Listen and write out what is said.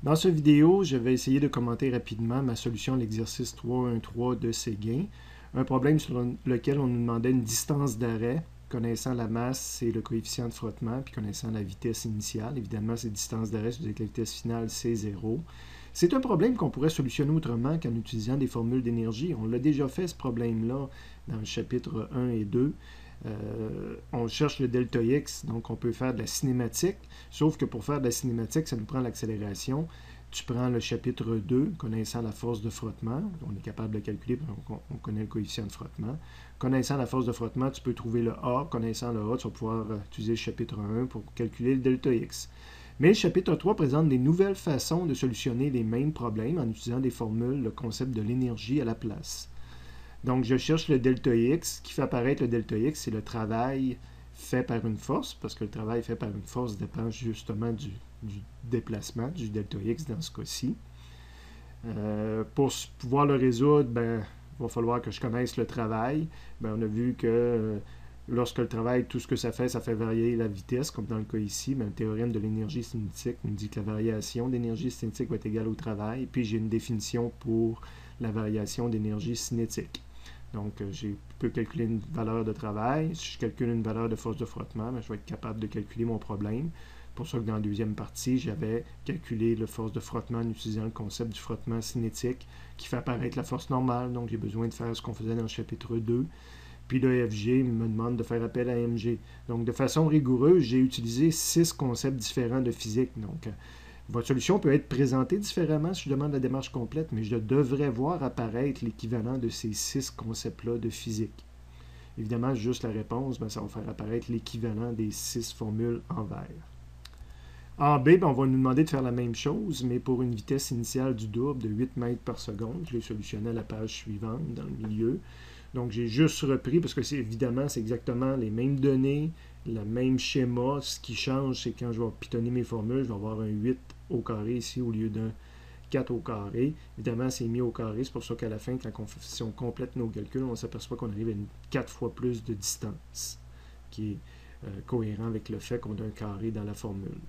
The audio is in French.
Dans cette vidéo, je vais essayer de commenter rapidement ma solution à l'exercice 3.1.3 de Séguin, un problème sur lequel on nous demandait une distance d'arrêt, connaissant la masse et le coefficient de frottement, puis connaissant la vitesse initiale. Évidemment, cette distance d'arrêt, c'est que la vitesse finale, c'est 0. C'est un problème qu'on pourrait solutionner autrement qu'en utilisant des formules d'énergie. On l'a déjà fait, ce problème-là, dans le chapitre 1 et 2. On cherche le delta x, donc on peut faire de la cinématique, sauf que pour faire de la cinématique, ça nous prend l'accélération. Tu prends le chapitre 2, connaissant la force de frottement, on est capable de le calculer, on connaît le coefficient de frottement. Connaissant la force de frottement, tu peux trouver le A. Connaissant le A, tu vas pouvoir utiliser le chapitre 1 pour calculer le delta x. Mais le chapitre 3 présente des nouvelles façons de solutionner les mêmes problèmes en utilisant des formules, le concept de l'énergie à la place. Donc, je cherche le delta x. Ce qui fait apparaître le delta x, c'est le travail fait par une force, parce que le travail fait par une force dépend justement du déplacement, du delta x dans ce cas-ci. Pour pouvoir le résoudre, il va falloir que je connaisse le travail. On a vu que lorsque le travail, tout ce que ça fait varier la vitesse, comme dans le cas ici. Le théorème de l'énergie cinétique nous dit que la variation d'énergie cinétique va être égale au travail. Puis j'ai une définition pour la variation d'énergie cinétique. Donc, je peux calculer une valeur de travail. Si je calcule une valeur de force de frottement, je vais être capable de calculer mon problème. Pour ça que dans la deuxième partie, j'avais calculé la force de frottement en utilisant le concept du frottement cinétique qui fait apparaître la force normale. Donc, j'ai besoin de faire ce qu'on faisait dans le chapitre 2. Puis le FG me demande de faire appel à MG. Donc, de façon rigoureuse, j'ai utilisé 6 concepts différents de physique. Donc, votre solution peut être présentée différemment si je demande la démarche complète, mais je devrais voir apparaître l'équivalent de ces 6 concepts-là de physique. Évidemment, juste la réponse, ça va faire apparaître l'équivalent des 6 formules en vert. En B, on va nous demander de faire la même chose, mais pour une vitesse initiale du double de 8 mètres par seconde. Je l'ai solutionné à la page suivante, dans le milieu. Donc, j'ai juste repris, parce que évidemment, c'est exactement les mêmes données, le même schéma. Ce qui change, c'est quand je vais pitonner mes formules, je vais avoir un 8 au carré ici au lieu d'un 4 au carré. Évidemment, c'est mis au carré. C'est pour ça qu'à la fin, si on complète nos calculs, on s'aperçoit qu'on arrive à 4 fois plus de distance, qui est cohérent avec le fait qu'on a un carré dans la formule.